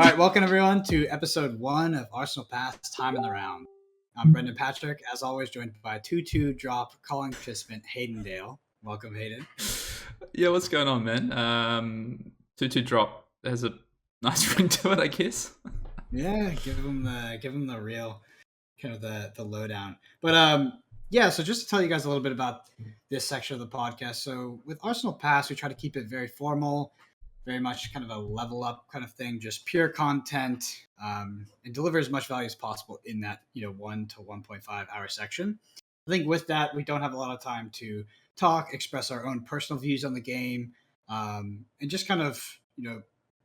All right, welcome everyone to episode 1 of Arsenal Pass Time in the Round. I'm Brendan Patrick, as always, joined by 2-2 drop calling participant Hayden Dale. Welcome, Hayden. Yeah, what's going on, man? 2-2 drop has a nice ring to it, I guess. Yeah, give him the real kind of the lowdown. But yeah, so just to tell you guys a little bit about this section of the podcast. So with Arsenal Pass, we try to keep it very formal, very much kind of a level up kind of thing, just pure content, and deliver as much value as possible in that 1 to 1.5 hour section. I think with that, we don't have a lot of time to talk, express our own personal views on the game, and just kind of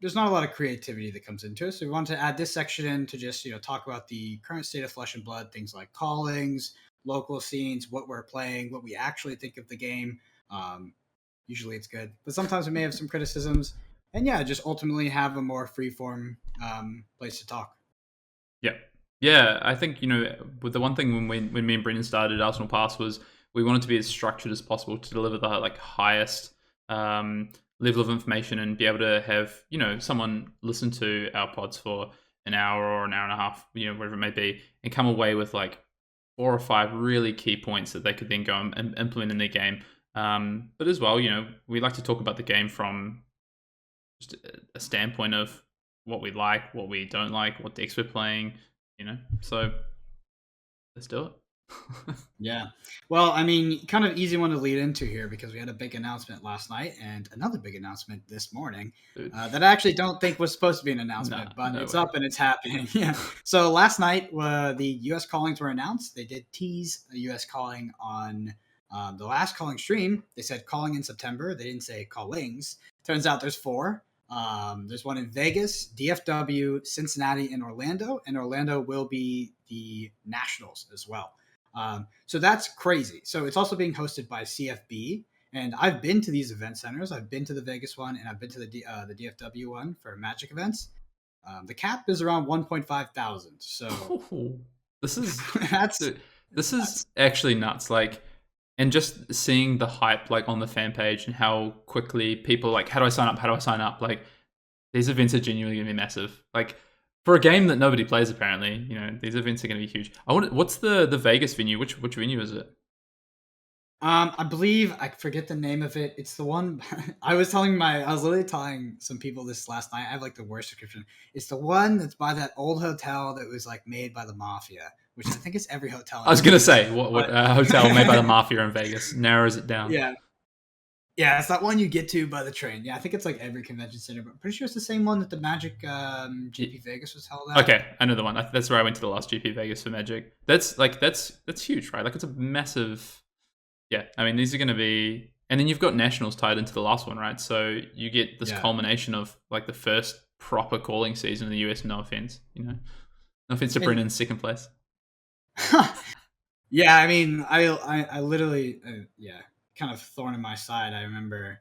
there's not a lot of creativity that comes into it. So we wanted to add this section in to just talk about the current state of Flesh and Blood, things like callings, local scenes, what we're playing, what we actually think of the game. Usually it's good, but sometimes we may have some criticisms. And yeah, just ultimately have a more freeform place to talk. Yeah. I think with the one thing when me and Brendan started Arsenal Pass was we wanted to be as structured as possible to deliver the highest level of information and be able to have someone listen to our pods for an hour or an hour and a half, whatever it may be, and come away with 4 or 5 really key points that they could then go and implement in their game. But as well, we like to talk about the game from just a standpoint of what we like, what we don't like, what decks we're playing, So let's do it. Yeah. Well, I mean, kind of easy one to lead into here because we had a big announcement last night and another big announcement this morning that I actually don't think was supposed to be an announcement, but it's up and it's happening. Yeah. So last night, the U.S. callings were announced. They did tease a U.S. calling on the last calling stream. They said calling in September. They didn't say callings. Turns out there's 4. There's one in Vegas, DFW, Cincinnati, and Orlando will be the Nationals as well. So that's crazy. So it's also being hosted by CFB, and I've been to these event centers. I've been to the Vegas one, and I've been to the DFW one for Magic events. The cap is around 1.5 thousand. So this is this is actually nuts. And just seeing the hype on the fan page and how quickly people how do I sign up? How do I sign up? These events are genuinely going to be massive. For a game that nobody plays, apparently, these events are going to be huge. What's the Vegas venue? Which venue is it? I believe I forget the name of it. It's the one I was literally telling some people this last night. I have the worst description. It's the one that's by that old hotel that was made by the mafia, which I think is every hotel. I was gonna say what hotel made by the mafia in Vegas narrows it down. Yeah, it's that one you get to by the train. Yeah, I think it's every convention center, but I'm pretty sure it's the same one that the Magic GP Vegas was held at. Okay, I know the one. That's where I went to the last GP Vegas for Magic. That's huge, right? It's a massive. Yeah, I mean these are going to be, and then you've got Nationals tied into the last one, right? So you get this culmination of the first proper calling season in the US. No offense, no offense to Brendan's second place. Yeah, I mean, I literally, kind of thorn in my side. I remember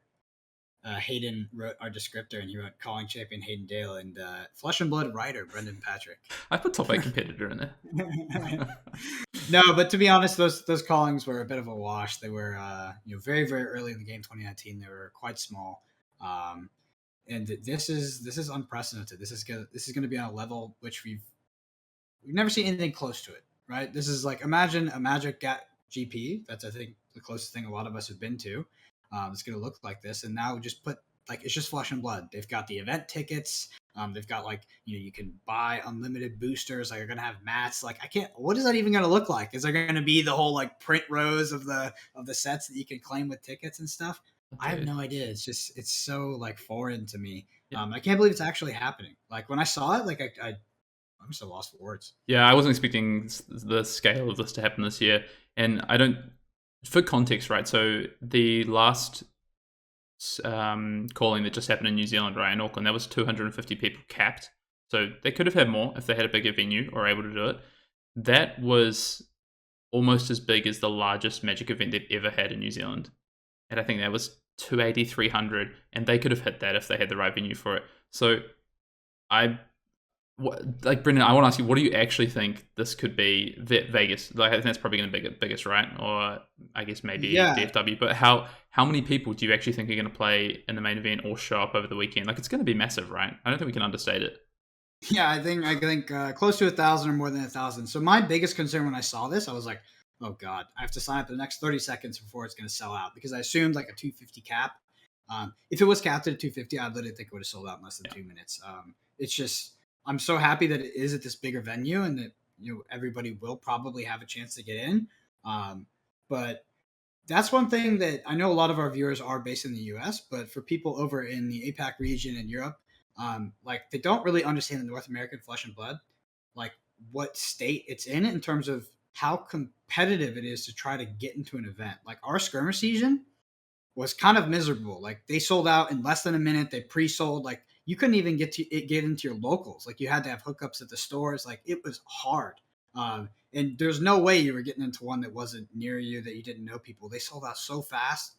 Hayden wrote our descriptor, and he wrote calling champion Hayden Dale and Flesh and Blood writer Brendan Patrick. I put top 8 competitor in there. No, but to be honest, those callings were a bit of a wash. They were very, very early in the game, 2019. They were quite small, and this is unprecedented. This is going to be on a level which we've never seen anything close to it. Right? This is imagine a Magic GP. That's I think the closest thing a lot of us have been to. It's going to look like this, and now just put it's just Flesh and Blood. They've got the event tickets. They've got you can buy unlimited boosters. They're going to have mats. What is that even going to look like? Is there going to be the whole print rows of the sets that you can claim with tickets and stuff? Okay. I have no idea. It's so foreign to me. Yeah. I can't believe it's actually happening. When I saw it, I'm so lost for words. Yeah, I wasn't expecting the scale of this to happen this year. And I don't, for context, right? So the last calling that just happened in New Zealand, right, in Auckland, that was 250 people capped. So they could have had more if they had a bigger venue or able to do it. That was almost as big as the largest Magic event they've ever had in New Zealand. And I think that was 280, 300. And they could have hit that if they had the right venue for it. So Brendan, I want to ask you, what do you actually think this could be? Vegas, I think that's probably going to be biggest, right? Or I guess maybe DFW. But how many people do you actually think are going to play in the main event or show up over the weekend? It's going to be massive, right? I don't think we can understate it. Yeah, I think close to 1,000 or more than 1,000. So my biggest concern when I saw this, I was like, oh god, I have to sign up the next 30 seconds before it's going to sell out because I assumed like a 250 cap. If it was capped at 250, I literally think it would have sold out in less than Yeah. 2 minutes. It's just I'm so happy that it is at this bigger venue and that everybody will probably have a chance to get in. But that's one thing that I know a lot of our viewers are based in the US, but for people over in the APAC region in Europe, like they don't really understand the North American Flesh and Blood, like what state it's in terms of how competitive it is to try to get into an event. Like our skirmish season was kind of miserable. Like they sold out in less than a minute. They pre-sold. Like you couldn't even get into your locals. Like you had to have hookups at the stores. Like it was hard. And there's no way you were getting into one that wasn't near you that you didn't know people. They sold out so fast.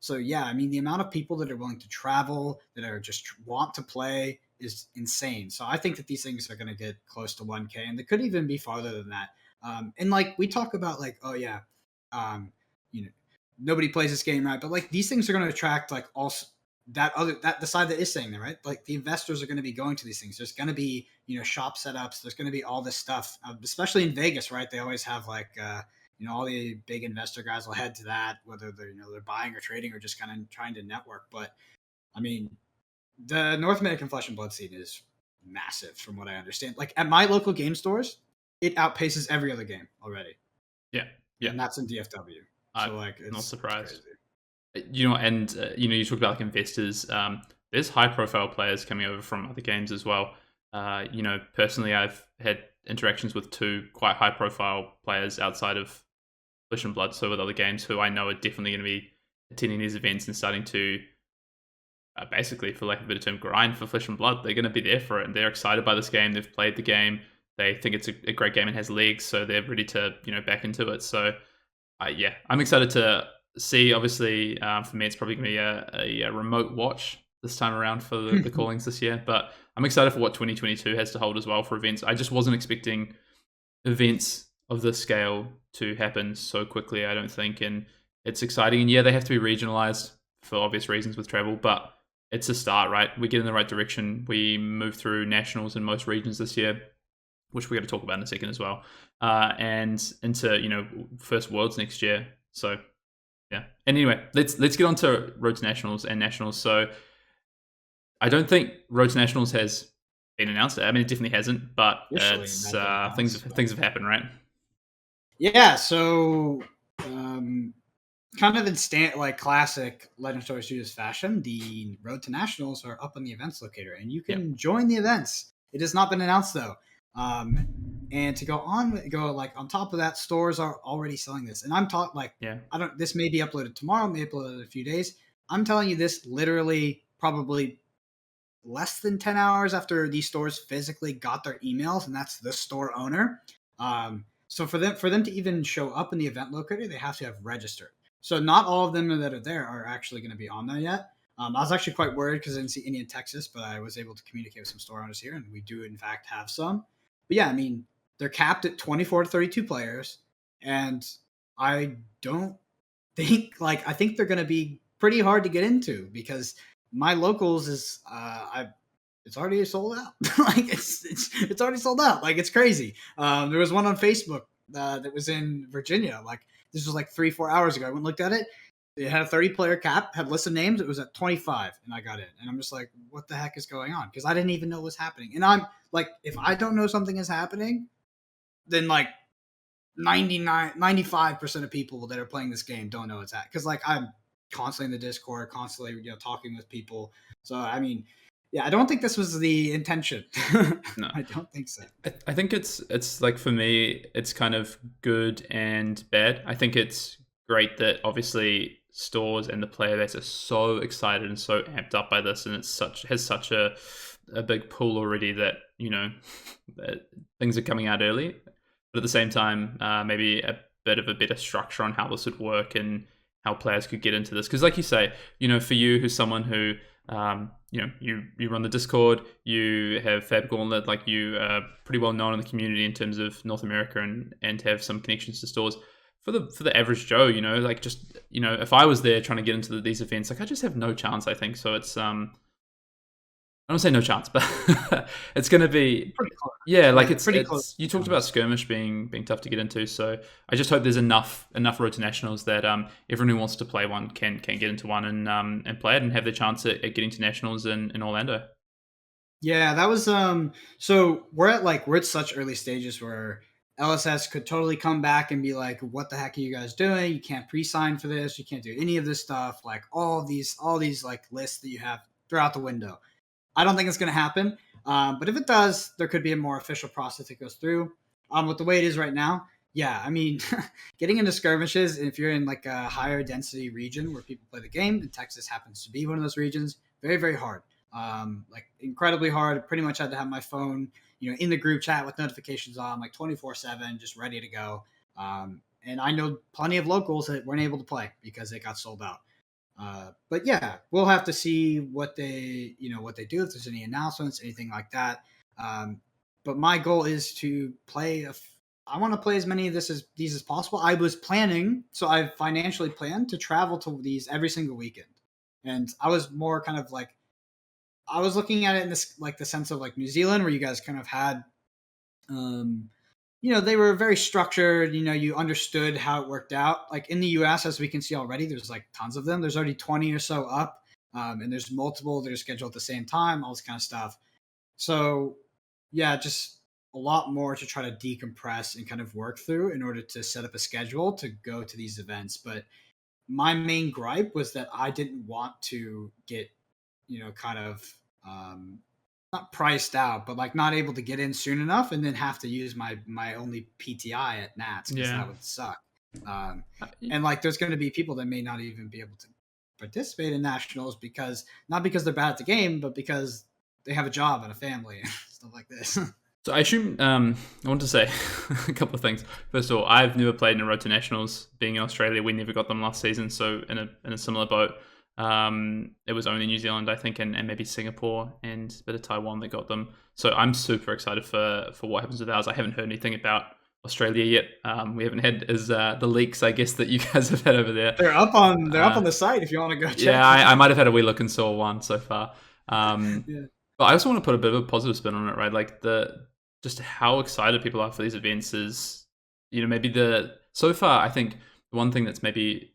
So yeah, I mean the amount of people that are willing to travel that are just want to play is insane. So I think that these things are going to get close to 1K, and they could even be farther than that. And like we talk about, like oh yeah, um, you know nobody plays this game right, but like these things are going to attract like also that the side that is saying that, right, like the investors are going to be going to these things. There's going to be shop setups, there's going to be all this stuff, especially in Vegas, right? They always have like all the big investor guys will head to that, whether they're they're buying or trading or just kind of trying to network. But I mean the North American Flesh and Blood scene is massive from what I understand. Like at my local game stores, it outpaces every other game already. Yeah, yeah. And that's in DFW. I'm So like not it's surprised. crazy. And you talk about like investors. There's high profile players coming over from other games as well. Personally, I've had interactions with two quite high profile players outside of Flesh and Blood, so with other games who I know are definitely going to be attending these events and starting to basically, for lack of a better term, grind for Flesh and Blood. They're going to be there for it, and they're excited by this game. They've played the game. They think it's a great game and has legs, so they're ready to back into it. So, yeah, I'm excited to see. Obviously, for me, it's probably going to be a remote watch this time around for the callings this year. But I'm excited for what 2022 has to hold as well for events. I just wasn't expecting events of this scale to happen so quickly, I don't think. And it's exciting. And yeah, they have to be regionalized for obvious reasons with travel, but it's a start, right? We get in the right direction. We move through nationals in most regions this year, which we're going to talk about in a second as well, and into first worlds next year. So yeah. And anyway, let's get on to Road to Nationals and Nationals. So I don't think Road to Nationals has been announced. I mean, it definitely hasn't, but it's things have happened, right? Yeah. So kind of in classic Legend Story Studios fashion, the Road to Nationals are up on the events locator, and you can join the events. It has not been announced though. And to go on top of that, stores are already selling this. And I'm talking this may be uploaded tomorrow, may upload in a few days. I'm telling you this literally probably less than 10 hours after these stores physically got their emails, and that's the store owner. So for them to even show up in the event locator, they have to have registered. So not all of them that are there are actually going to be on there yet. I was actually quite worried because I didn't see any in Texas, but I was able to communicate with some store owners here, and we do in fact have some. But yeah, I mean, they're capped at 24 to 32 players, and I don't think I think they're going to be pretty hard to get into because my locals is it's already sold out. It's already sold out. Like it's crazy. There was one on Facebook that was in Virginia. Like this was like 3-4 hours ago. I went and looked at it. It had a 30-player cap, had list of names. It was at 25, and I got in. And I'm just like, what the heck is going on? Because I didn't even know what was happening. And I'm like, if I don't know something is happening, then like 95% of people that are playing this game don't know it's at. Because like I'm constantly in the Discord, constantly talking with people. So I mean, yeah, I don't think this was the intention. No, I don't think so. I think it's like for me, it's kind of good and bad. I think it's great that obviously stores and the player base are so excited and so amped up by this, and has such a big pool already that that things are coming out early. But at the same time, maybe a bit of a better structure on how this would work and how players could get into this. Because like you say, for you, who's someone who you run the Discord, you have Fab Gauntlet, like you are pretty well known in the community in terms of North America and have some connections to stores. For the average Joe, like just if I was there trying to get into these events, like I just have no chance, I think. So it's I don't say no chance, but it's going to be, Pretty close. yeah, like Yeah, pretty close. it's. You talked about skirmish being tough to get into, so I just hope there's enough road to nationals that everyone who wants to play one can get into one and play it and have the chance at getting to nationals in Orlando. Yeah, that was so we're at such early stages where LSS could totally come back and be like, what the heck are you guys doing? You can't pre-sign for this, you can't do any of this stuff, like all these like lists that you have throughout the window. I don't think it's gonna happen. But if it does, there could be a more official process that goes through. With the way it is right now, yeah, I mean, getting into skirmishes, if you're in like a higher density region where people play the game, and Texas happens to be one of those regions, very, very hard. Like incredibly hard. Pretty much had to have my phone, in the group chat with notifications on, like 24/7, just ready to go. And I know plenty of locals that weren't able to play because it got sold out. But yeah, we'll have to see what they do, if there's any announcements, anything like that. But my goal is to play. I want to play as many of these as possible. I was planning, so I financially planned to travel to these every single weekend, and I was more kind of like I was looking at it in this like the sense of like New Zealand, where you guys kind of had, um, they were very structured. You understood how it worked out. Like in the U.S., as we can see already, there's like tons of them. There's already 20 or so up, and there's multiple that are scheduled at the same time. All this kind of stuff. So yeah, just a lot more to try to decompress and kind of work through in order to set up a schedule to go to these events. But my main gripe was that I didn't want to get, kind of not priced out, but like not able to get in soon enough and then have to use my only PTI at Nats because Yeah. that would suck. And like there's going to be people that may not even be able to participate in nationals because not because they're bad at the game, but because they have a job and a family and stuff like this. So I assume I want to say a couple of things. First of all, I've never played in a road to nationals. Being in Australia, we never got them last season, so in a similar boat. It was only New Zealand, I think, and maybe Singapore and a bit of Taiwan that got them. So I'm super excited for what happens with ours. I haven't heard anything about Australia yet. We haven't had the leaks, I guess, that you guys have had over there. They're up on the site if you want to go check. Yeah, I might have had a wee look and saw one so far. Yeah. But I also want to put a bit of a positive spin on it, right? Like just how excited people are for these events is, maybe so far I think the one thing that's maybe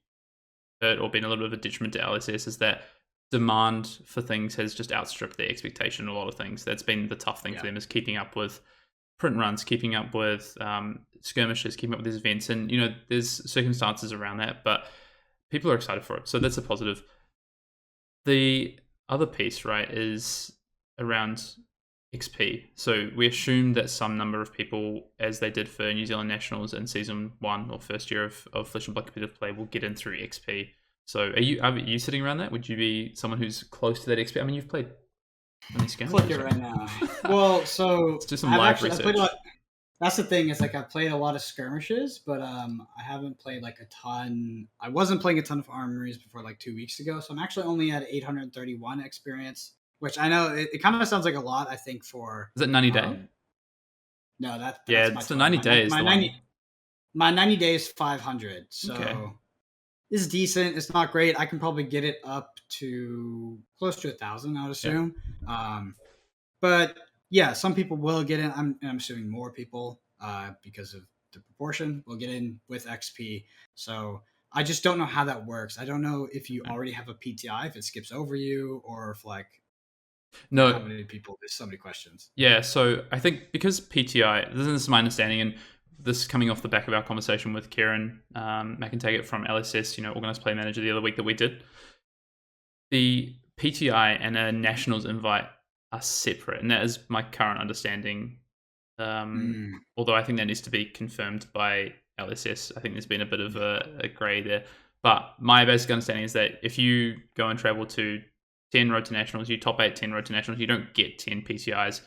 hurt or been a little bit of a detriment to LSS is that demand for things has just outstripped their expectation. A lot of things that's been the tough thing for them is keeping up with print runs, keeping up with skirmishes, keeping up with these events, and there's circumstances around that, but people are excited for it, so that's a positive. The other piece, right, is around XP. So we assume that some number of people, as they did for New Zealand Nationals in season 1 or first year of Flesh and Blood competitive play, will get in through XP. So are you sitting around that? Would you be someone who's close to that XP? I mean, you've played many skirmishes. Click it right now. Well, so let's do some live research. That's the thing. Is like I've played a lot of skirmishes, but I haven't played like a ton. I wasn't playing a ton of armories before like 2 weeks ago, so I'm actually only at 831 experience, which I know it kind of sounds like a lot. I think for is it 90 day? No, that's it's the 90 days. My 90 days 500. So okay. It's decent. It's not great. I can probably get it up to close to 1,000, I would assume. Yeah. But yeah, some people will get in. I'm assuming more people because of the proportion will get in with XP. So I just don't know how that works. I don't know if you already have a PTI, if it skips over you, or if like no, how many people. There's so many questions. Yeah, so I think because PTI, this is my understanding, and this is coming off the back of our conversation with Kieran McIntaggart from LSS, Organised Play Manager the other week that we did. The PTI and a Nationals invite are separate, and that is my current understanding. Although I think that needs to be confirmed by LSS. I think there's been a bit of a grey there. But my basic understanding is that if you go and travel to 10 Road to Nationals, you top 8 10 Road to Nationals, you don't get 10 PTIs,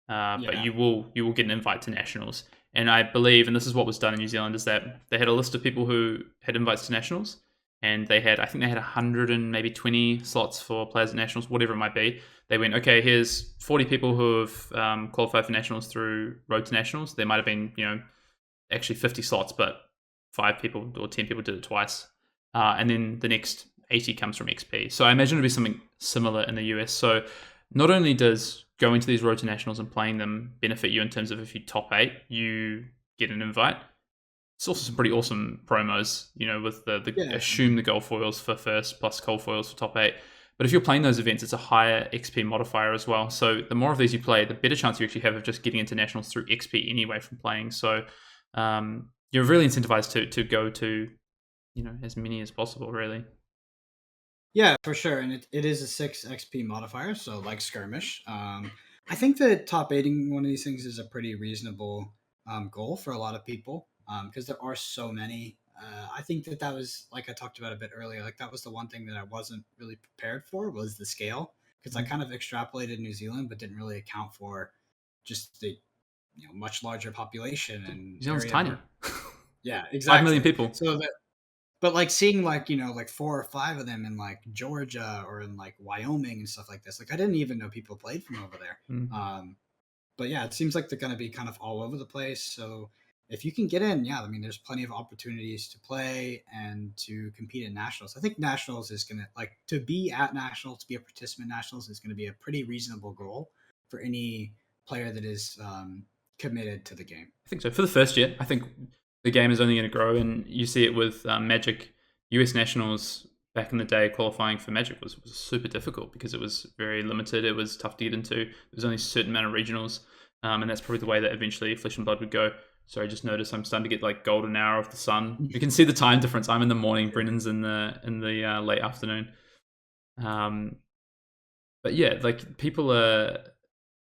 but you will get an invite to Nationals. And I believe, and this is what was done in New Zealand, is that they had a list of people who had invites to Nationals, and I think they had 100 and maybe 20 slots for players at Nationals, whatever it might be. They went, okay, here's 40 people who have qualified for Nationals through Road to Nationals. There might have been, actually 50 slots, but 5 people or 10 people did it twice. And then the next 80 comes from XP. So I imagine it'll be something similar in the US. So not only does going to these road to nationals and playing them benefit you in terms of if you top 8, you get an invite. It's also some pretty awesome promos, with the Yeah, assume the gold foils for first plus gold foils for top 8. But if you're playing those events, it's a higher XP modifier as well. So the more of these you play, the better chance you actually have of just getting into nationals through XP anyway from playing. So you're really incentivized to go to, as many as possible, really. yeah, for sure, and it is a 6 XP modifier, so like skirmish. I think that top aiding one of these things is a pretty reasonable goal for a lot of people because there are so many. I think that was like I talked about a bit earlier. Like that was the one thing that I wasn't really prepared for was the scale because I kind of extrapolated New Zealand, but didn't really account for just the much larger population and New Zealand's area. tiny. Yeah, 5 million exactly. people. So that but like seeing like like 4 or 5 of them in like Georgia or in like Wyoming and stuff like this, like I didn't even know people played from over there. Mm. But yeah, it seems like they're going to be kind of all over the place. So if you can get in, yeah, I mean, there's plenty of opportunities to play and to compete in nationals. I think nationals is going to like to be at nationals, to be a participant in nationals is going to be a pretty reasonable goal for any player that is committed to the game. I think so. For the first year, I think the game is only going to grow, and you see it with Magic. US Nationals back in the day, qualifying for Magic was super difficult because it was very limited. It was tough to get into. There was only a certain amount of regionals, and that's probably the way that eventually Flesh and Blood would go. So I just noticed I'm starting to get like golden hour of the sun. You can see the time difference. I'm in the morning. Brennan's in the late afternoon. But yeah, like people are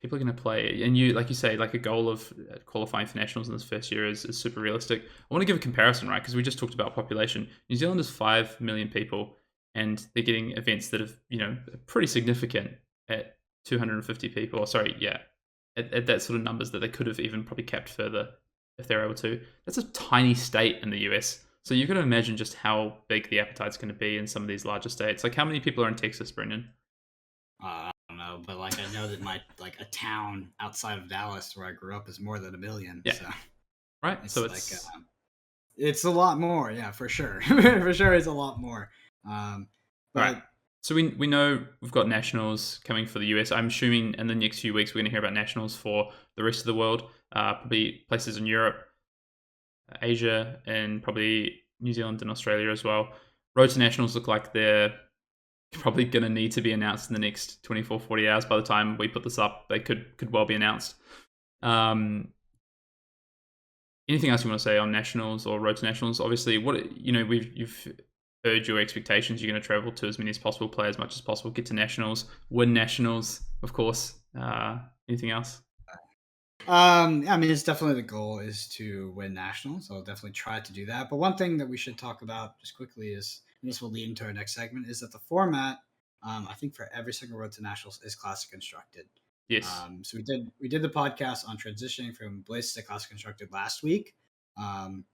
going to play, and you like you say, like a goal of qualifying for nationals in this first year is super realistic. I want to give a comparison, right? Because we just talked about population. New Zealand is 5 million people, and they're getting events that have pretty significant at 250 people. Or sorry, yeah, at that sort of numbers that they could have even probably kept further if they're able to. That's a tiny state in the US. So you've got to imagine just how big the appetite's going to be in some of these larger states. Like how many people are in Texas, Brendan? I don't know, but like I know that my like a town outside of Dallas where I grew up is more than 1 million. Yeah. So Right. it's So like it's it's a lot more. Yeah, for sure. For sure, it's a lot more. But right. So we know we've got nationals coming for the US. I'm assuming in the next few weeks we're going to hear about nationals for the rest of the world, probably places in Europe, Asia, and probably New Zealand and Australia as well. Road to nationals look like they're probably going to need to be announced in the next 24, 40 hours. By the time we put this up, they could well be announced. Anything else you want to say on nationals or road to nationals? Obviously, you've heard your expectations. You're going to travel to as many as possible, play as much as possible, get to nationals, win nationals, of course. Anything else? I mean, it's definitely the goal is to win nationals. So I'll definitely try to do that. But one thing that we should talk about just quickly is, and this will lead into our next segment, is that the format, I think for every single road to nationals is classic constructed. Yes. So we did the podcast on transitioning from Blitz to classic constructed last week. And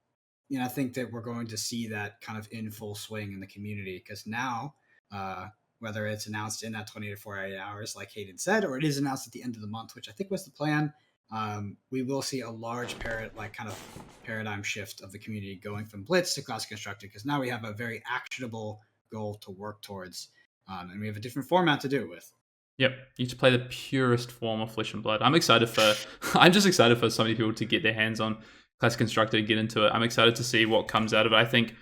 I think that we're going to see that kind of in full swing in the community because now, whether it's announced in that 20 to 48 hours, like Hayden said, or it is announced at the end of the month, which I think was the plan, we will see a large paradigm shift of the community going from Blitz to classic constructed because now we have a very actionable goal to work towards, and we have a different format to do it with. Yep, you to play the purest form of Flesh and Blood. I'm excited for. I'm just excited for so many people to get their hands on Classic Constructed and get into it. I'm excited to see what comes out of it. I think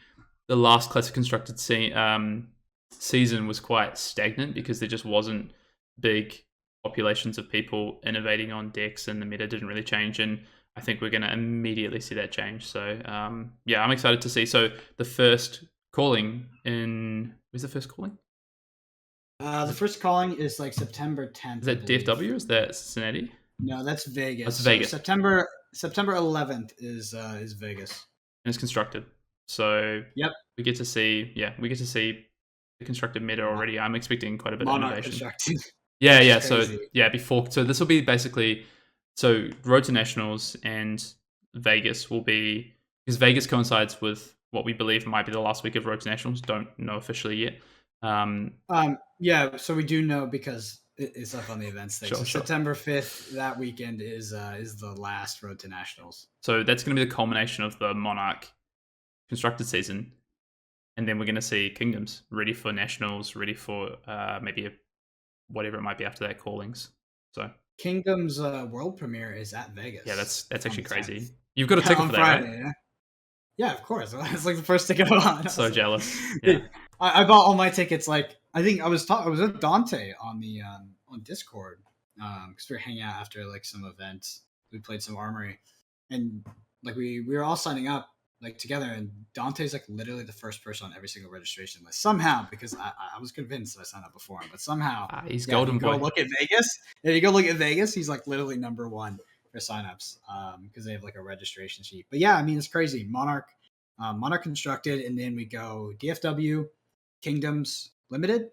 the last Classic Constructed season was quite stagnant because there just wasn't big populations of people innovating on decks, and the meta didn't really change. And I think we're going to immediately see that change. So yeah, I'm excited to see. So the first calling in where's the first calling? The first calling is like September 10th. Is that DFW or is that Cincinnati? No, that's Vegas. That's Vegas. September 11th is Vegas. And it's constructed. So yep, we get to see the constructed meta already. I'm expecting quite a bit Monarch of innovation. Constructed. Yeah. So this will be basically Road to Nationals and Vegas will be because Vegas coincides with what we believe might be the last week of Road to Nationals. Don't know officially yet. Yeah, so we do know because it's up on the events thing. Sure. September 5th, that weekend is the last Road to Nationals. So that's going to be the culmination of the Monarch constructed season, and then we're going to see Kingdoms ready for Nationals, ready for maybe whatever it might be after that callings. So Kingdom's world premiere is at yeah, Vegas that's on actually the crazy. 10th. You've got a Yeah, ticket on for that, right? Friday. Yeah, yeah, of course. It's like the first ticket I bought. I So was like, jealous. Yeah. dude, I bought all my tickets. Like I think I was with Dante on the on Discord because we were hanging out after like some event. We played some Armory, and like we were all signing up like together. And Dante's like literally the first person on every single registration list somehow because I was convinced that I signed up before him, but somehow He's yeah. If golden you go boy. look at Vegas, if you go look at Vegas, he's like literally number one for signups because they have like a registration sheet. But yeah, I mean it's crazy. Monarch Constructed, and then we go DFW, Kingdoms Limited.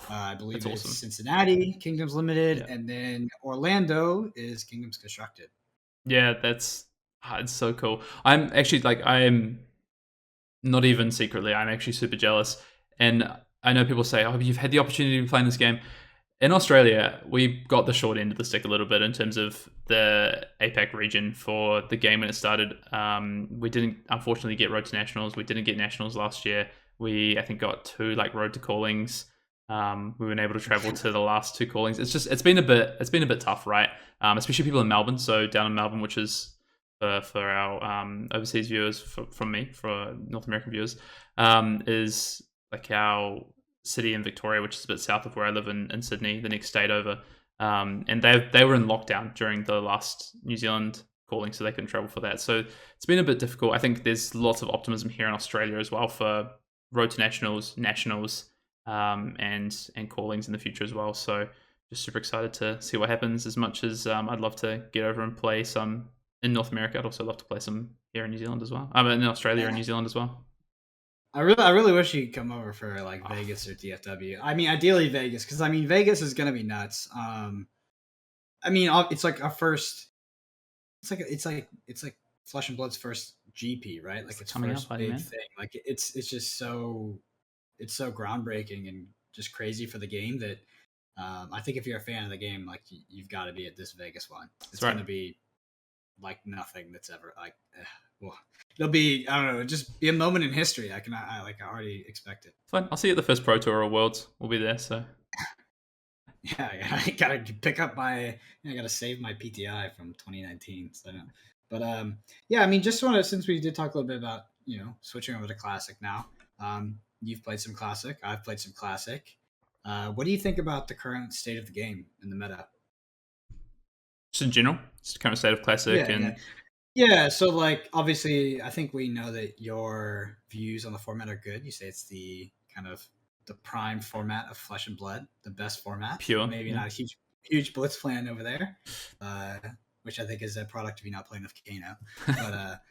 I believe That's it's awesome. Cincinnati, Kingdoms Limited, Yeah. and then Orlando is Kingdoms Constructed. Yeah, that's it's so cool. I'm actually like I'm not even secretly. I'm actually super jealous, and I know people say, "Oh, you've had the opportunity to play in this game." In Australia, we got the short end of the stick a little bit in terms of the APAC region for the game when it started. We didn't, unfortunately, get Road to Nationals. We didn't get Nationals last year. We, I think, got 2 like Road to Callings. We weren't able to travel to the last 2 callings. It's been a bit tough, right? Especially people in Melbourne. So down in Melbourne, which is for our overseas viewers, from me, for North American viewers, is like our city in Victoria, which is a bit south of where I live in Sydney, the next state over. And they were in lockdown during the last New Zealand calling, so they couldn't travel for that. So it's been a bit difficult. I think there's lots of optimism here in Australia as well for Road to Nationals, and callings in the future as well. So just super excited to see what happens. As much as I'd love to get over and play some in North America, I'd also love to play some here in New Zealand as well. I mean, in Australia and New Zealand as well. I really wish you could come over for like Vegas or DFW. I mean, ideally Vegas, because I mean Vegas is gonna be nuts. I mean, it's like our first. It's like Flesh and Blood's first GP, right? Like It's its coming first up, buddy, big man. thing. Like it's just so groundbreaking and just crazy for the game that I think if you're a fan of the game, like you've got to be at this Vegas one. That's It's right. gonna be like nothing that's ever like. Well, it'll be I don't know, it'll just be a moment in history. I already expect it. Fine. I'll see you at the first Pro Tour or Worlds. We'll be there. So Yeah, I gotta pick up my. I gotta save my PTI from 2019. So, but yeah. I mean, just want to since we did talk a little bit about switching over to classic now. You've played some classic. I've played some classic. What do you think about the current state of the game in the meta? just in general, just kind of state of classic Yeah, yeah, and yeah. So, like, obviously, I think we know that your views on the format are good. You say it's the kind of the prime format of Flesh and Blood, the best format. pure. Maybe Yeah. not a huge blitz plan over there, which I think is a product of you not playing enough Kano. But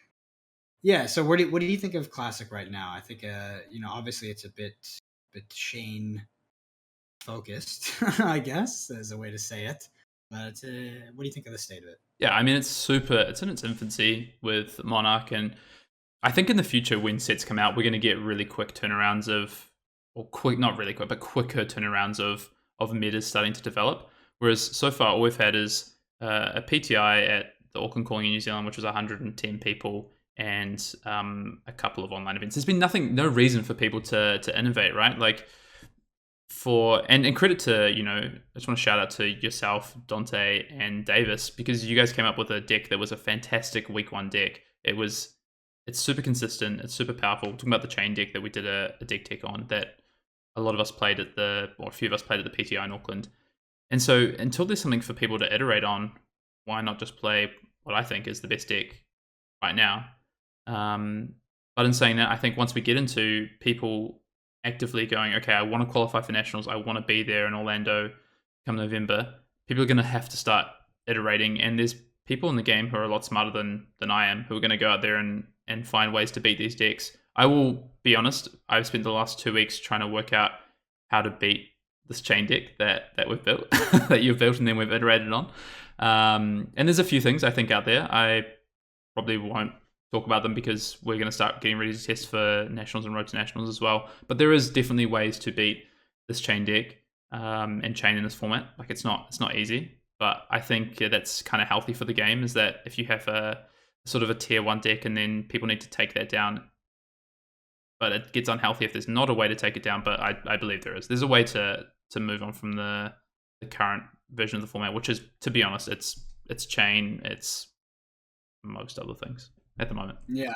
yeah. So, what do you think of Classic right now? I think obviously it's a bit Shane focused, I guess, is a way to say it. But what do you think of the state of it? Yeah, I mean it's in its infancy with Monarch, and I think in the future when sets come out, we're going to get really quick turnarounds or quick, not really quick, but quicker turnarounds of metas starting to develop. Whereas so far all we've had is a PTI at the Auckland Calling in New Zealand, which was 110 people, and a couple of online events. There's been no reason for people to innovate, right? Like and credit to I just want to shout out to yourself, Dante, and Davis, because you guys came up with a deck that was a fantastic week 1 deck. It's super consistent, it's super powerful. We're talking about the chain deck that we did a deck tech on that a lot of us played a few of us played at the PTI in Auckland. And so until there's something for people to iterate on, why not just play what I think is the best deck right now? But in saying that, I think once we get into people actively going, okay, I want to qualify for nationals, I want to be there in Orlando come November, people are going to have to start iterating, and there's people in the game who are a lot smarter than I am, who are going to go out there and find ways to beat these decks. I will be honest, I've spent the last 2 weeks trying to work out how to beat this chain deck that we've built, that you've built and then we've iterated on. And there's a few things I think out there. I probably won't talk about them because we're going to start getting ready to test for nationals and Road to Nationals as well. But there is definitely ways to beat this chain deck and chain in this format. Like it's not easy, but I think that's kind of healthy for the game. Is that if you have a sort of a tier 1 deck and then people need to take that down, but it gets unhealthy if there's not a way to take it down. But I believe there is. There's a way to move on from the the current version of the format, which is, to be honest, it's chain, it's most other things at the moment. Yeah.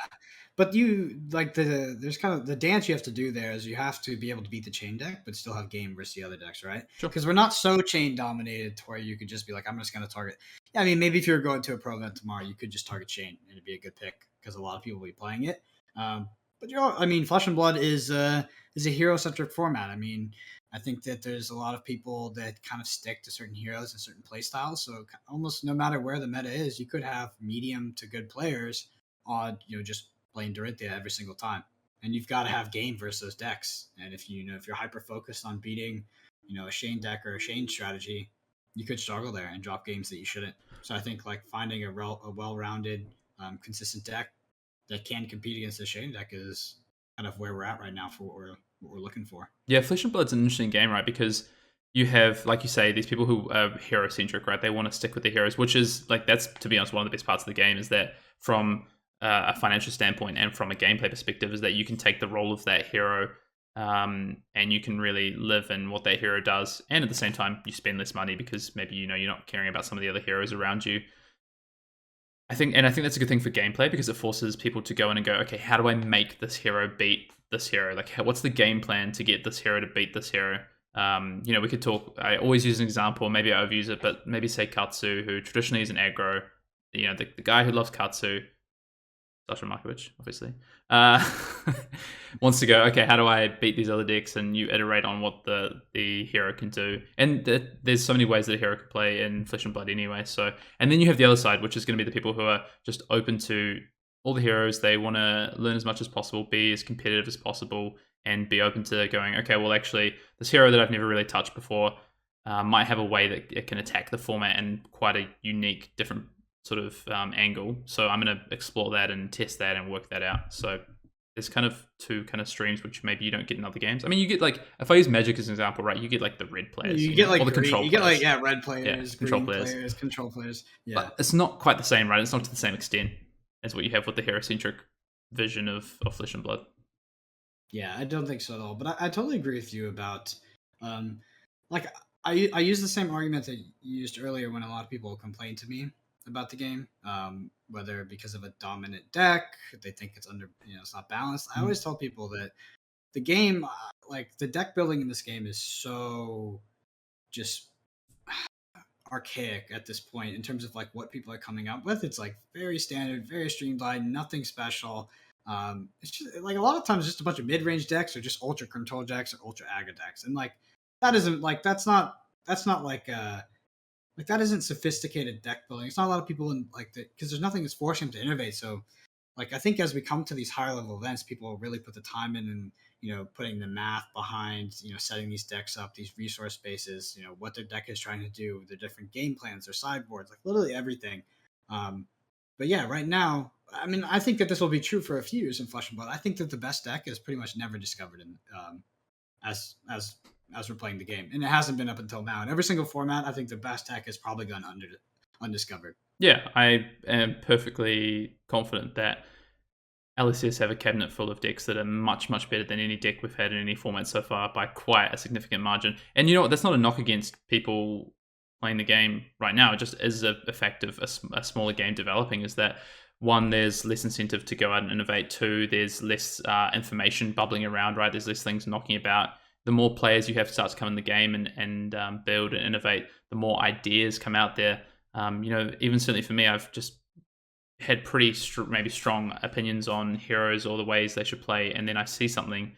But you like there's kind of the dance you have to do there is you have to be able to beat the chain deck, but still have game versus the other decks, right? Sure. Because we're not so chain dominated to where you could just be like, I'm just going to target. Yeah, I mean, maybe if you were going to a pro event tomorrow, you could just target chain and it'd be a good pick because a lot of people will be playing it. But I mean, Flesh and Blood is a hero centric format. I mean, I think that there's a lot of people that kind of stick to certain heroes and certain play styles. So almost no matter where the meta is, you could have medium to good players on just playing Dorinthia every single time. And you've got to have game versus those decks. And if if you're hyper focused on beating, a Shane deck or a Shane strategy, you could struggle there and drop games that you shouldn't. So I think like finding a well-rounded, consistent deck that can compete against the Shane deck is kind of where we're at right now for what we're looking for. Yeah, Flesh and Blood's an interesting game, right? Because you have, like you say, these people who are hero centric, right? They want to stick with the heroes, which is like that's, to be honest, one of the best parts of the game is that from a financial standpoint and from a gameplay perspective is that you can take the role of that hero, and you can really live in what that hero does, and at the same time you spend less money because maybe you're not caring about some of the other heroes around you. I think that's a good thing for gameplay because it forces people to go in and go, okay, how do I make this hero beat this hero? Like, what's the game plan to get this hero to beat this hero? We could talk. I always use an example. Maybe I overuse it, but maybe say Katsu, who traditionally is an aggro. The guy who loves Katsu, Sasha Markovic, obviously, wants to go, okay, how do I beat these other decks? And you iterate on what the hero can do. And there's so many ways that a hero can play in Flesh and Blood anyway. So, and then you have the other side, which is going to be the people who are just open to all the heroes. They want to learn as much as possible, be as competitive as possible, and be open to going, okay, well, actually, this hero that I've never really touched before might have a way that it can attack the format in quite a unique, different sort of angle. So I'm going to explore that and test that and work that out. So there's kind of two kind of streams which maybe you don't get in other games. I mean, you get like, if I use Magic as an example, right, you get like the red players. You get like all the green, control you players. get like red players, yeah, control green players, control players. Yeah, but it's not quite the same, right? It's not to the same extent as what you have with the hero-centric vision of Flesh and Blood. Yeah, I don't think so at all. But I totally agree with you about, like I use the same argument that you used earlier when a lot of people complain to me about the game, whether because of a dominant deck, they think it's it's not balanced. I always tell people that the game, like the deck building in this game, is so just archaic at this point in terms of like what people are coming up with. It's like very standard, very streamlined, nothing special. It's just like a lot of times just a bunch of mid-range decks or just ultra control decks or ultra aggro decks, and like that isn't like that's not like that isn't sophisticated deck building. It's not a lot of people in like that because there's nothing that's forcing them to innovate. So like I think as we come to these higher level events, people will really put the time in and putting the math behind setting these decks up, these resource spaces, what their deck is trying to do, the different game plans, their sideboards, like literally everything. But yeah, right now, I mean, I think that this will be true for a few years in Flesh and Blood. I think that the best deck is pretty much never discovered in as we're playing the game, and it hasn't been up until now. In every single format, I think the best deck has probably gone undiscovered. Yeah, I am perfectly confident that LCS have a cabinet full of decks that are much, much better than any deck we've had in any format so far by quite a significant margin. And you know what? That's not a knock against people playing the game right now. It just is a fact of a smaller game developing, is that one, there's less incentive to go out and innovate. Two, there's less information bubbling around, right? There's less things knocking about. The more players you have start to come in the game and build and innovate, the more ideas come out there. Even certainly for me, I've just had pretty maybe strong opinions on heroes or the ways they should play, and then I see something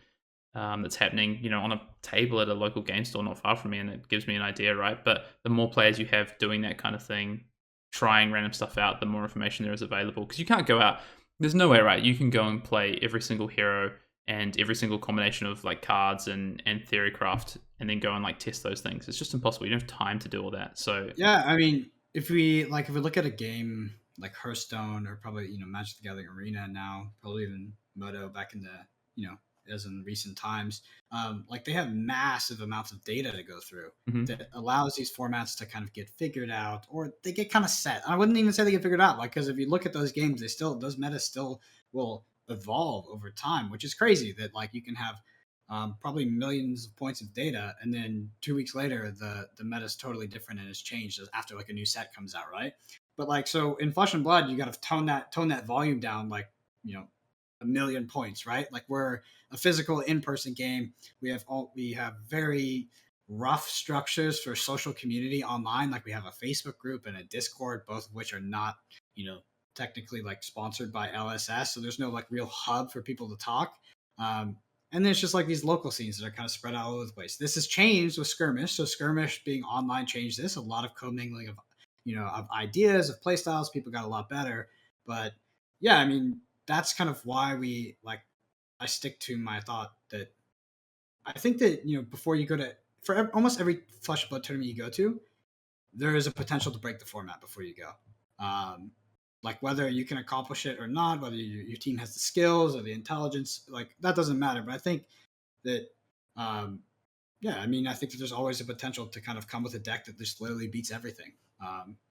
that's happening, on a table at a local game store not far from me, and it gives me an idea, right? But the more players you have doing that kind of thing, trying random stuff out, the more information there is available. Because you can't go out, there's no way, right? You can go and play every single hero and every single combination of like cards and theorycraft, and then go and like test those things. It's just impossible. You don't have time to do all that. So yeah, I mean, if we look at a game like Hearthstone or probably Magic the Gathering Arena now, probably even Moto back in the as in recent times, like they have massive amounts of data to go through that allows these formats to kind of get figured out, or they get kind of set. I wouldn't even say they get figured out, like, because if you look at those games, those metas still will evolve over time, which is crazy that like you can have probably millions of points of data, and then 2 weeks later, the meta is totally different and has changed after like a new set comes out, right? But like so in Flesh and Blood, you got to tone that volume down like you know a million points, right? Like we're a physical in-person game. We have very rough structures for social community online. Like we have a Facebook group and a Discord, both of which are not you know technically like sponsored by LSS, so there's no like real hub for people to talk. Um, and then it's just like these local scenes that are kind of spread out all over the place. This has changed with Skirmish. So Skirmish being online changed this. A lot of commingling of ideas, of play styles. People got a lot better. But yeah, I mean, that's kind of why I stick to my thought that I think that, before you go to, almost every Flesh and Blood tournament you go to, there is a potential to break the format before you go. Um, like whether you can accomplish it or not, whether your team has the skills or the intelligence, like that doesn't matter. But I think that, um, yeah, I mean, I think that there's always a potential to kind of come with a deck that just literally beats everything.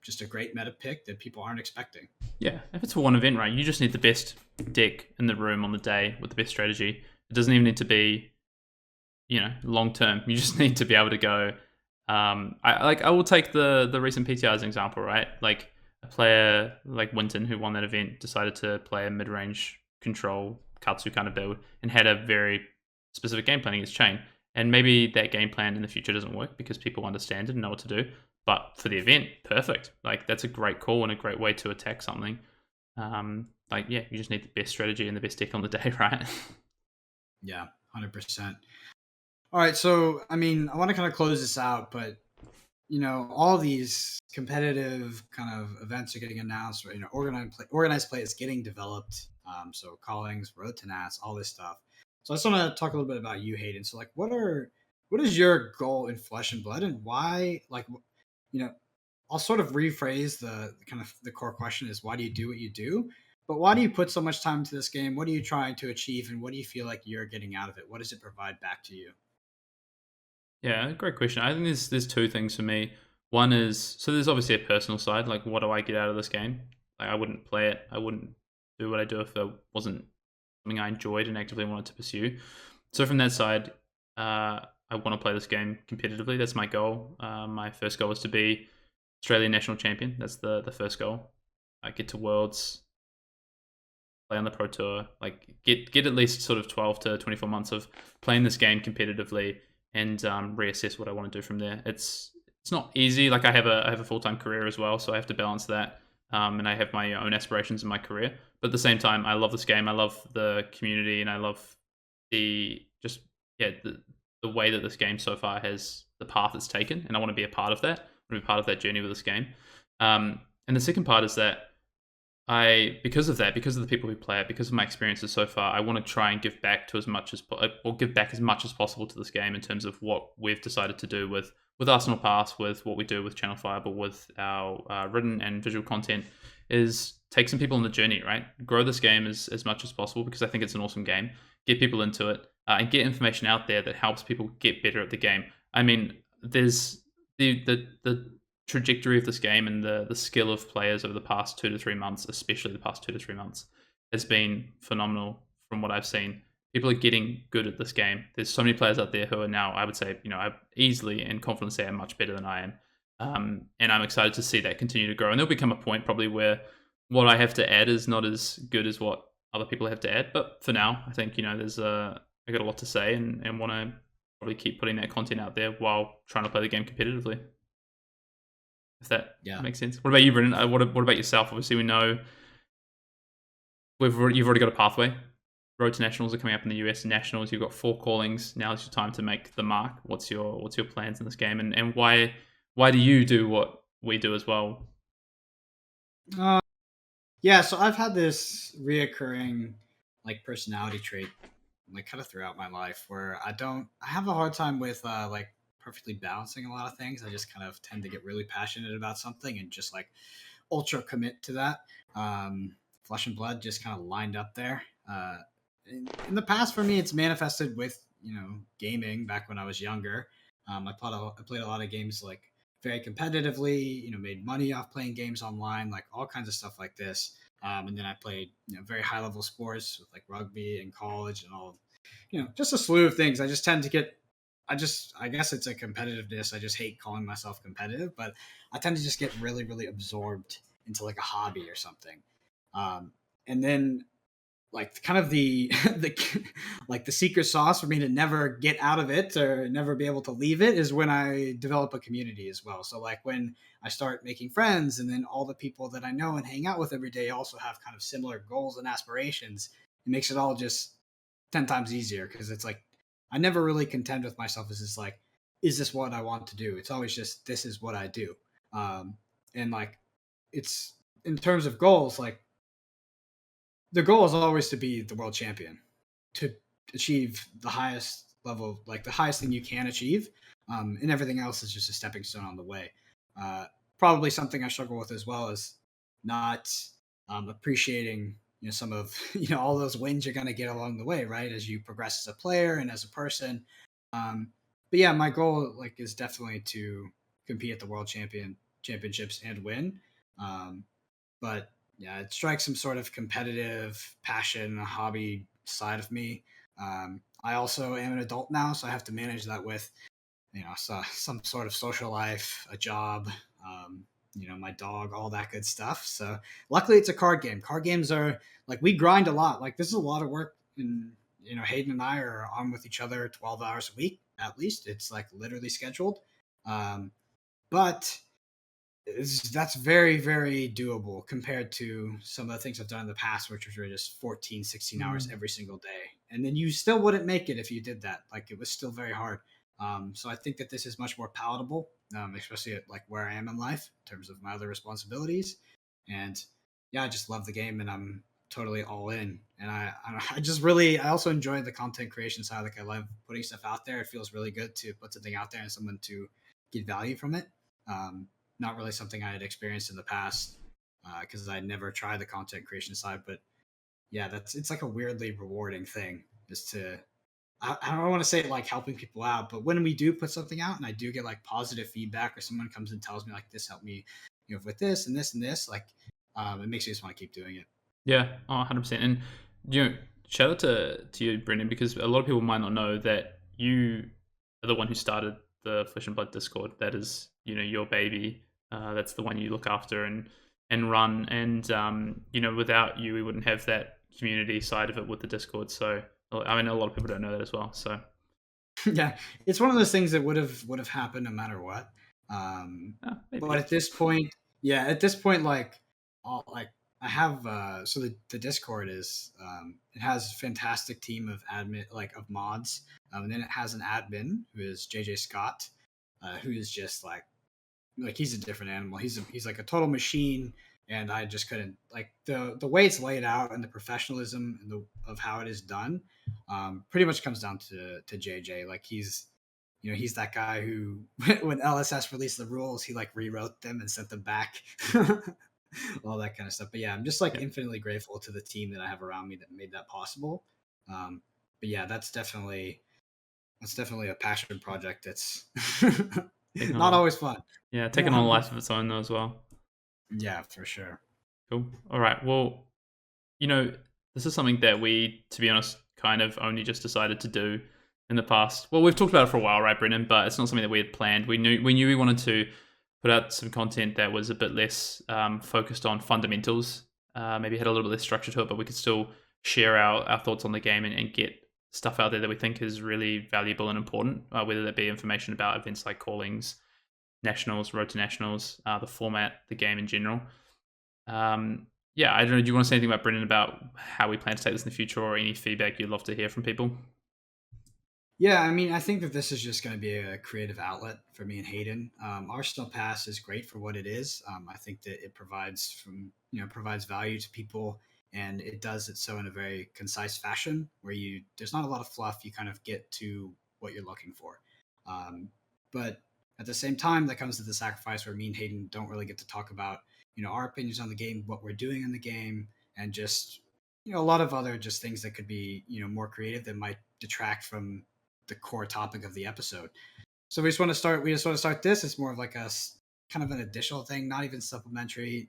Just a great meta pick that people aren't expecting. Yeah, if it's for one event, right, you just need the best deck in the room on the day with the best strategy. It doesn't even need to be, long term. You just need to be able to go. I will take the recent PTR as an example, right? Like a player like Winton who won that event decided to play a mid range control Katsu kind of build and had a very specific game plan against Chain. And maybe that game plan in the future doesn't work because people understand it and know what to do. But for the event, perfect. Like that's a great call and a great way to attack something. You just need the best strategy and the best deck on the day, right? Yeah, 100%. All right, so I mean, I want to kind of close this out, but all these competitive kind of events are getting announced, or organized play is getting developed. So callings, road to Nats, all this stuff. So I just want to talk a little bit about you, Hayden. So like, what is your goal in Flesh and Blood, and why? Like, I'll sort of rephrase the kind of the core question is why do you do what you do? But why do you put so much time into this game? What are you trying to achieve, and what do you feel like you're getting out of it? What does it provide back to you? Yeah, great question. I think there's two things for me. One is so there's obviously a personal side, like what do I get out of this game? Like I wouldn't play it. I wouldn't do what I do if it wasn't something I enjoyed and actively wanted to pursue. So from that side, I want to play this game competitively. That's my goal. My first goal is to be Australian national champion. That's the first goal. I get to Worlds, play on the Pro Tour, like get at least sort of 12 to 24 months of playing this game competitively and reassess what I want to do from there. It's not easy. Like I have a full-time career as well, so I have to balance that. And I have my own aspirations in my career. But at the same time, I love this game. I love the community, and I love the just the way that this game so far has the path it's taken, and I want to be a part of that. I want to be part of that journey with this game. And the second part is that because of the people who play it, because of my experiences so far, I want to try and give back to give back as much as possible to this game in terms of what we've decided to do with Arsenal Pass, with what we do with Channel Fireball, with our written and visual content, is take some people on the journey, right? Grow this game as much as possible because I think it's an awesome game. Get people into it and get information out there that helps people get better at the game. I mean, there's the trajectory of this game and the skill of players over the past 2 to 3 months, especially the past 2 to 3 months, has been phenomenal from what I've seen. People are getting good at this game. There's so many players out there who are now, I would say, I easily and confidently say are much better than I am. And I'm excited to see that continue to grow. And there'll become a point probably where what I have to add is not as good as what other people have to add. But for now, I think, I got a lot to say and want to probably keep putting that content out there while trying to play the game competitively. If that makes sense. What about you, Brendan? What about yourself? Obviously, we know you've already got a pathway. Road to Nationals are coming up in the US. Nationals, you've got 4 callings. Now is your time to make the mark. What's your plans in this game, and why do you do what we do as well? Yeah, so I've had this reoccurring like personality trait like kind of throughout my life where I have a hard time with like perfectly balancing a lot of things. I just kind of tend to get really passionate about something and just like ultra commit to that. Flesh and Blood just kind of lined up there. In the past, for me, it's manifested with gaming. Back when I was younger, I played a lot of games like very competitively. Made money off playing games online, like all kinds of stuff like this. And then I played very high level sports with like rugby in college and all just a slew of things. I just tend to get, I guess it's a competitiveness. I just hate calling myself competitive, but I tend to just get really, really absorbed into like a hobby or something. And then like kind of the the like the secret sauce for me to never get out of it or never be able to leave it is when I develop a community as well. So like when I start making friends, and then all the people that I know and hang out with every day also have kind of similar goals and aspirations, it makes it all just 10 times easier, because it's like I never really contend with myself as just like, is this what I want to do? It's always just, this is what I do. And like, it's in terms of goals, like the goal is always to be the world champion, to achieve the highest level, like the highest thing you can achieve. And everything else is just a stepping stone on the way. Uh, Probably something I struggle with as well is not appreciating, some of, all those wins you're going to get along the way, right? As you progress as a player and as a person. But yeah, my goal like is definitely to compete at the championships and win. Um, but yeah, it strikes some sort of competitive passion, a hobby side of me. I also am an adult now, so I have to manage that with, some sort of social life, a job, my dog, all that good stuff. So luckily, it's a card game. Card games are like, we grind a lot. Like, this is a lot of work, and Hayden and I are on with each other 12 hours a week at least. It's like literally scheduled. But that's very, very doable compared to some of the things I've done in the past, which was really just 14, 16 hours Mm. every single day. And then you still wouldn't make it if you did that. Like, it was still very hard. So I think that this is much more palatable, especially at like where I am in life in terms of my other responsibilities. And yeah, I just love the game, and I'm totally all in. And I just really, I also enjoy the content creation side. Like, I love putting stuff out there. It feels really good to put something out there and someone to get value from it. Um, Not really something I had experienced in the past, because I never tried the content creation side. But yeah, it's like a weirdly rewarding thing, just to, I don't want to say like helping people out, but when we do put something out and I do get like positive feedback, or someone comes and tells me like, this helped me, with this and this and this, like, it makes me just want to keep doing it. Yeah, 100%. And shout out to you, Brendan, because a lot of people might not know that you are the one who started the Flesh and Blood Discord. That is, your baby. That's the one you look after and run. And without you, we wouldn't have that community side of it with the Discord. So I mean, a lot of people don't know that as well. So Yeah, it's one of those things that would have happened no matter what. maybe. But at this point, yeah, at this point, like, like I have, so the Discord is, it has a fantastic team of admin, like of mods, and then it has an admin who is JJ Scott, who is just like he's a different animal. He's like a total machine, and I just couldn't, like, the way it's laid out and the professionalism and of how it is done. Pretty much comes down to JJ. Like, he's that guy who when LSS released the rules, he like rewrote them and sent them back. All that kind of stuff. But yeah, I'm just like Yeah, infinitely grateful to the team that I have around me that made that possible. But yeah, that's definitely a passion project. That's taking not on, always fun. yeah, taking on a life of its own though as well. Yeah, for sure. Cool. All right. Well, this is something that we, to be honest, kind of only just decided to do in the past. Well, we've talked about it for a while, right, Brendan? But it's not something that we had planned. We knew we wanted to put out some content that was a bit less focused on fundamentals. Maybe had a little less structure to it, but we could still share our thoughts on the game and get stuff out there that we think is really valuable and important, whether that be information about events like callings, nationals, road to nationals, the format, the game in general. Yeah, I don't know. Do you want to say anything about Brendan about how we plan to take this in the future, or any feedback you'd love to hear from people? Yeah, I mean, I think that this is just going to be a creative outlet for me and Hayden. Arsenal Pass is great for what it is. I think that it provides value to people, and it does it so in a very concise fashion where there's not a lot of fluff. You kind of get to what you're looking for. But at the same time, that comes to the sacrifice where me and Hayden don't really get to talk about our opinions on the game, what we're doing in the game, and just a lot of other just things that could be more creative that might detract from the core topic of the episode. So we just want to start this. It's more of like kind of an additional thing, not even supplementary.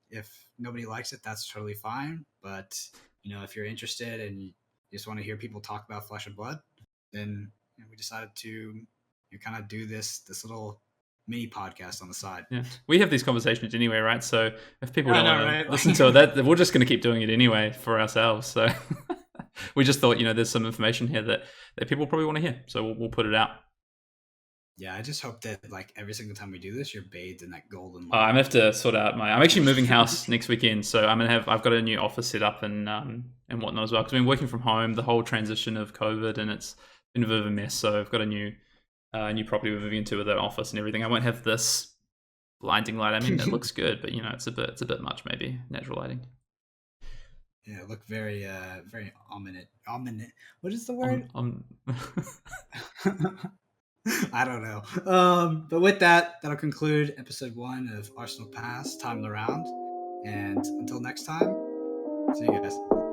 If nobody likes it, that's totally fine. But if you're interested and you just want to hear people talk about Flesh and Blood, then we decided to kind of do this little mini podcast on the side. Yeah, we have these conversations anyway, right? So if people don't want right? to listen to that, we're just going to keep doing it anyway for ourselves. So we just thought, there's some information here that people probably want to hear, so we'll put it out. Yeah, I just hope that like every single time we do this, you're bathed in that golden light. I'm gonna have to sort out I'm actually moving house next weekend, so I've got a new office set up and whatnot as well, because I've been working from home the whole transition of COVID, and it's been a bit of a mess. So I've got a new property we're moving into with an office and everything. I won't have this blinding light. I mean, it looks good, but it's a bit much, maybe natural lighting. Yeah, it looked very very ominous. What is the word? I don't know. But with that'll conclude episode 1 of Arsenal Pass, Time Around. And until next time, see you guys.